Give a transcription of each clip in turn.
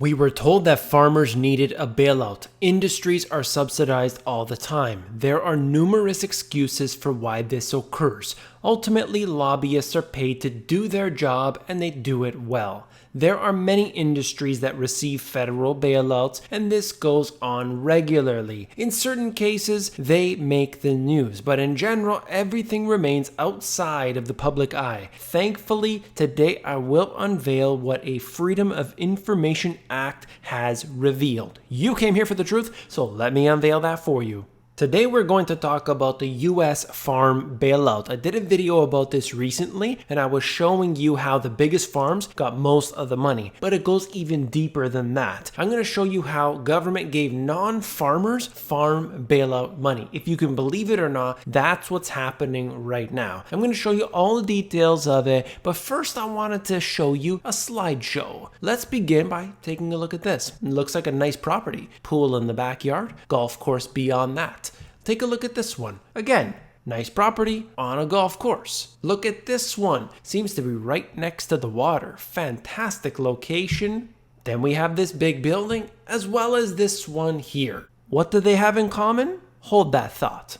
We were told that farmers needed a bailout. Industries are subsidized all the time. There are numerous excuses for why this occurs. Ultimately, lobbyists are paid to do their job and they do it well. There are many industries that receive federal bailouts, and this goes on regularly. In certain cases, they make the news, but in general, everything remains outside of the public eye. Thankfully, today I will unveil what a Freedom of Information Act has revealed. You came here for the truth, so let me unveil that for you. Today we're going to talk about the US farm bailout. I did a video about this recently and I was showing you how the biggest farms got most of the money, but it goes even deeper than that. I'm going to show you how government gave non-farmers farm bailout money. If you can believe it or not, that's what's happening right now. I'm going to show you all the details of it, but first I wanted to show you a slideshow. Let's begin by taking a look at this. It looks like a nice property. Pool in the backyard, golf course beyond that. Take a look at this one. Again, nice property on a golf course. Look at this one. Seems to be right next to the water. Fantastic location. Then we have this big building as well as this one here. What do they have in common? Hold that thought.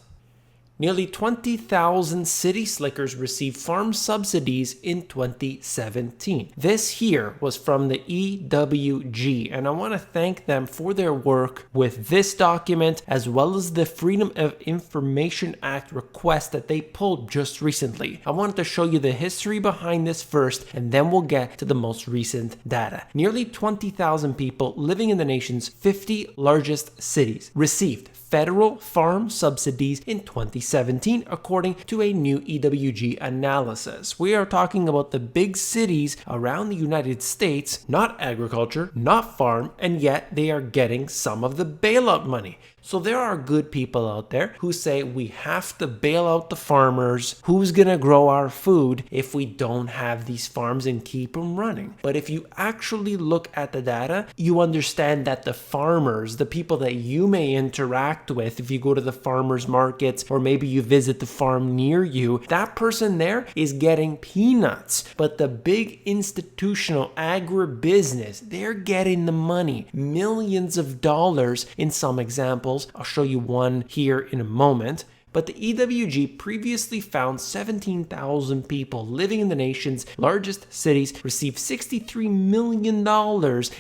Nearly 20,000 city slickers received farm subsidies in 2017. This here was from the EWG, and I want to thank them for their work with this document as well as the Freedom of Information Act request that they pulled just recently. I wanted to show you the history behind this first, and then we'll get to the most recent data. Nearly 20,000 people living in the nation's 50 largest cities received federal farm subsidies in 2017, according to a new EWG analysis. We are talking about the big cities around the United States, not agriculture, not farm, and yet they are getting some of the bailout money. So there are good people out there who say we have to bail out the farmers. Who's going to grow our food if we don't have these farms and keep them running? But if you actually look at the data, you understand that the farmers, the people that you may interact with, if you go to the farmers markets or maybe you visit the farm near you, that person there is getting peanuts. But the big institutional agribusiness, they're getting the money, millions of dollars in some examples. I'll show you one here in a moment. But the EWG previously found 17,000 people living in the nation's largest cities received $63 million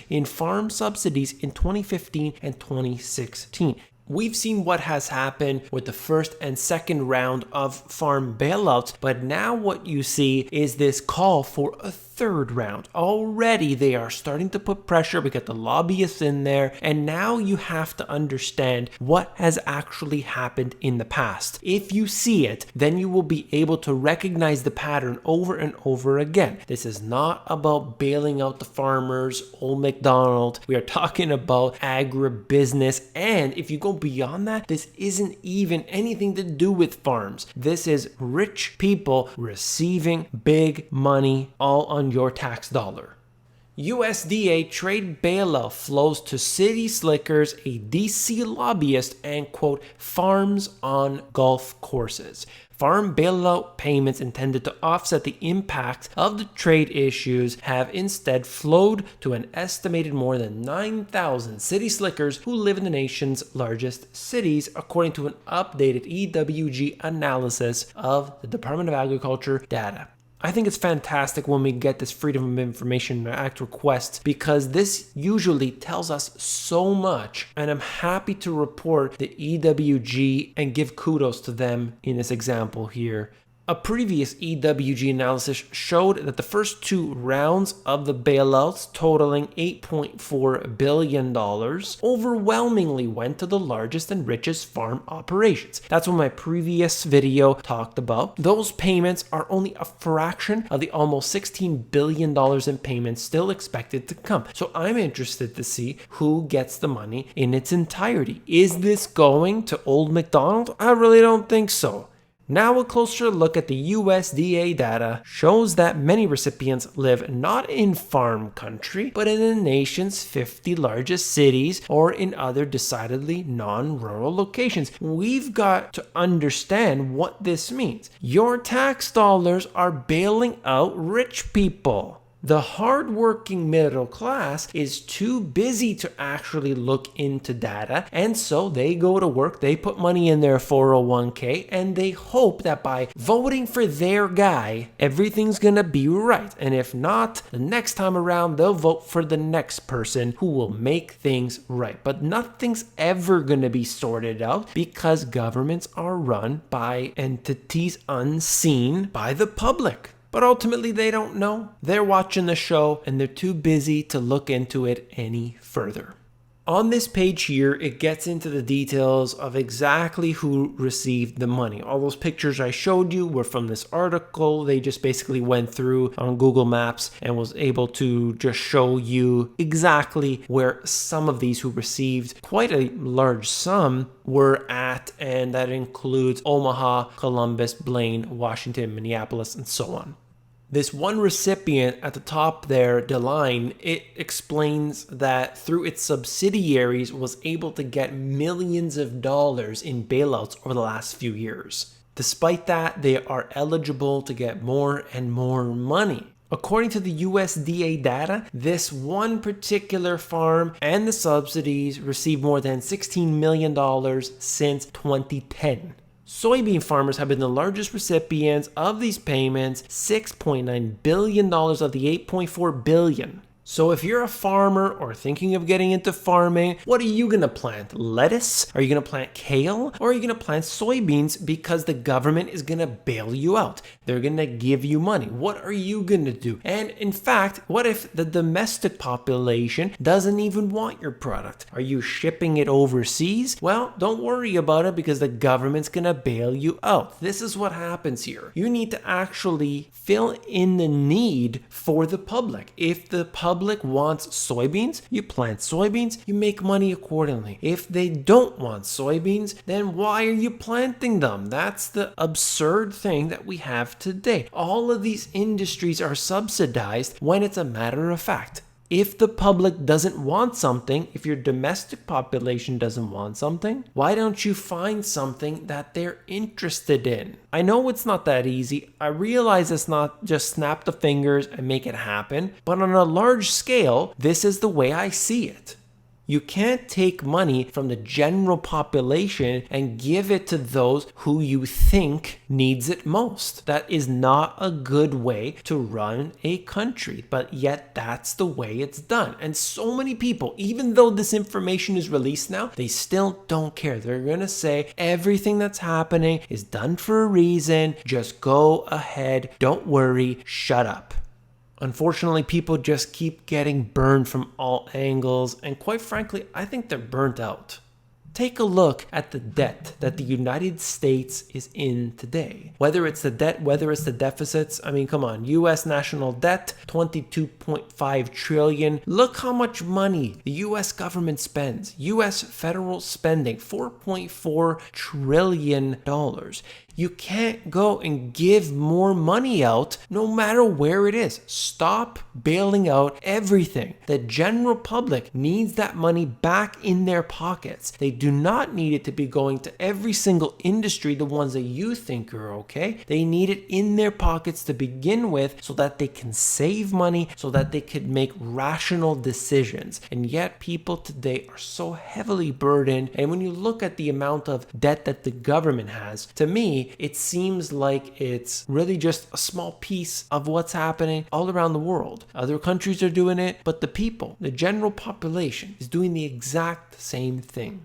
in farm subsidies in 2015 and 2016. We've seen what has happened with the first and second round of farm bailouts, but now what you see is this call for a third round. Already they are starting to put pressure. We got the lobbyists in there, and now you have to understand what has actually happened in the past. If you see it, then you will be able to recognize the pattern over and over again. This is not about bailing out the farmers, old McDonald. We are talking about agribusiness, and if you go beyond that, this isn't even anything to do with farms. This is rich people receiving big money all on your tax dollar. USDA trade bailout flows to city slickers, a DC lobbyist, and quote, farms on golf courses. Farm bailout payments intended to offset the impact of the trade issues have instead flowed to an estimated more than 9,000 city slickers who live in the nation's largest cities, according to an updated EWG analysis of the Department of Agriculture data. I think it's fantastic when we get this Freedom of Information Act request because this usually tells us so much, and I'm happy to report the EWG and give kudos to them in this example here. A previous EWG analysis showed that the first two rounds of the bailouts, totaling $8.4 billion, overwhelmingly went to the largest and richest farm operations. That's what my previous video talked about. Those payments are only a fraction of the almost $16 billion in payments still expected to come. So I'm interested to see who gets the money in its entirety. Is this going to old McDonald? I really don't think so. Now a closer look at the USDA data shows that many recipients live not in farm country, but in the nation's 50 largest cities or in other decidedly non-rural locations. We've got to understand what this means. Your tax dollars are bailing out rich people. The hardworking middle class is too busy to actually look into data, and so they go to work, they put money in their 401k, and they hope that by voting for their guy, everything's gonna be right. And if not, the next time around, they'll vote for the next person who will make things right. But nothing's ever gonna be sorted out because governments are run by entities unseen by the public. But ultimately, they don't know. They're watching the show and they're too busy to look into it any further. On this page here, it gets into the details of exactly who received the money. All those pictures I showed you were from this article. They just basically went through on Google Maps and was able to just show you exactly where some of these who received quite a large sum were at, and that includes Omaha, Columbus, Blaine, Washington, Minneapolis, and so on. This one recipient at the top there, Deline, it explains that through its subsidiaries was able to get millions of dollars in bailouts over the last few years. Despite that, they are eligible to get more and more money. According to the USDA data, this one particular farm and the subsidies received more than $16 million since 2010. Soybean farmers have been the largest recipients of these payments, $6.9 billion of the $8.4 billion. So if you're a farmer or thinking of getting into farming, what are you going to plant? Lettuce? Are you going to plant kale? Or are you going to plant soybeans because the government is going to bail you out? They're going to give you money. What are you going to do? And in fact, what if the domestic population doesn't even want your product? Are you shipping it overseas? Well, don't worry about it because the government's going to bail you out. This is what happens here. You need to actually fill in the need for the public. If the public wants soybeans, you plant soybeans, you make money accordingly. If they don't want soybeans, then why are you planting them? That's the absurd thing that we have today. All of these industries are subsidized when it's a matter of fact. If the public doesn't want something, if your domestic population doesn't want something, why don't you find something that they're interested in? I know it's not that easy. I realize it's not just snap the fingers and make it happen, but on a large scale, this is the way I see it. You can't take money from the general population and give it to those who you think needs it most. That is not a good way to run a country, but yet that's the way it's done. And so many people, even though this information is released now, they still don't care. They're going to say everything that's happening is done for a reason. Just go ahead. Don't worry. Shut up. Unfortunately, people just keep getting burned from all angles, and quite frankly, I think they're burnt out. Take a look at the debt that the United States is in today. Whether it's the debt, whether it's the deficits, I mean, come on, US national debt, $22.5 trillion. Look how much money the US government spends. US federal spending, $4.4 trillion. You can't go and give more money out no matter where it is. Stop bailing out everything. The general public needs that money back in their pockets. They do not need it to be going to every single industry, the ones that you think are okay. They need it in their pockets to begin with so that they can save money, so that they could make rational decisions. And yet people today are so heavily burdened. And when you look at the amount of debt that the government has, to me, it seems like it's really just a small piece of what's happening all around the world. Other countries are doing it, but the people, the general population, is doing the exact same thing.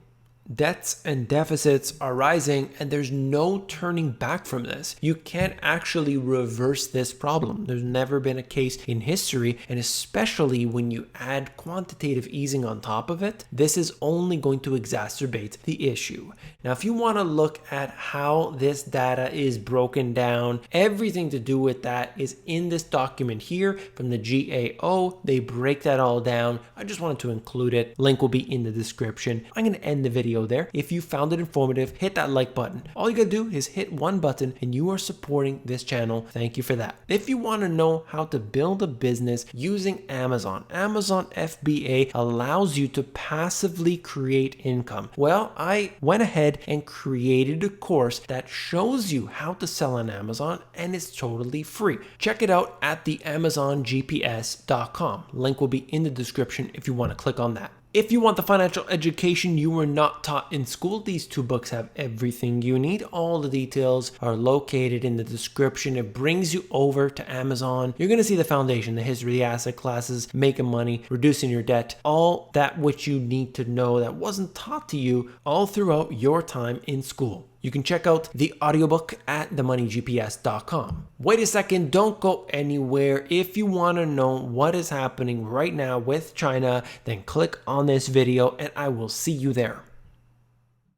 Debts and deficits are rising, and there's no turning back from this. You can't actually reverse this problem. There's never been a case in history, and especially when you add quantitative easing on top of it, this is only going to exacerbate the issue. Now, if you want to look at how this data is broken down, everything to do with that is in this document here from the GAO. They break that all down. I just wanted to include it. Link will be in the description. I'm going to end the video video there. If you found it informative, hit that like button. All you gotta do is hit one button and you are supporting this channel. Thank you for that. If you want to know how to build a business using Amazon FBA allows you to passively create income. Well, I went ahead and created a course that shows you how to sell on Amazon, and it's totally free. Check it out at the AmazonGPS.com. Link will be in the description if you want to click on that. If you want the financial education you were not taught in school, these two books have everything you need. All the details are located in the description. It brings you over to Amazon. You're going to see the foundation, the history, the asset classes, making money, reducing your debt, all that which you need to know that wasn't taught to you all throughout your time in school. You can check out the audiobook at themoneygps.com. Wait a second, don't go anywhere. If you want to know what is happening right now with China, then click on this video and I will see you there.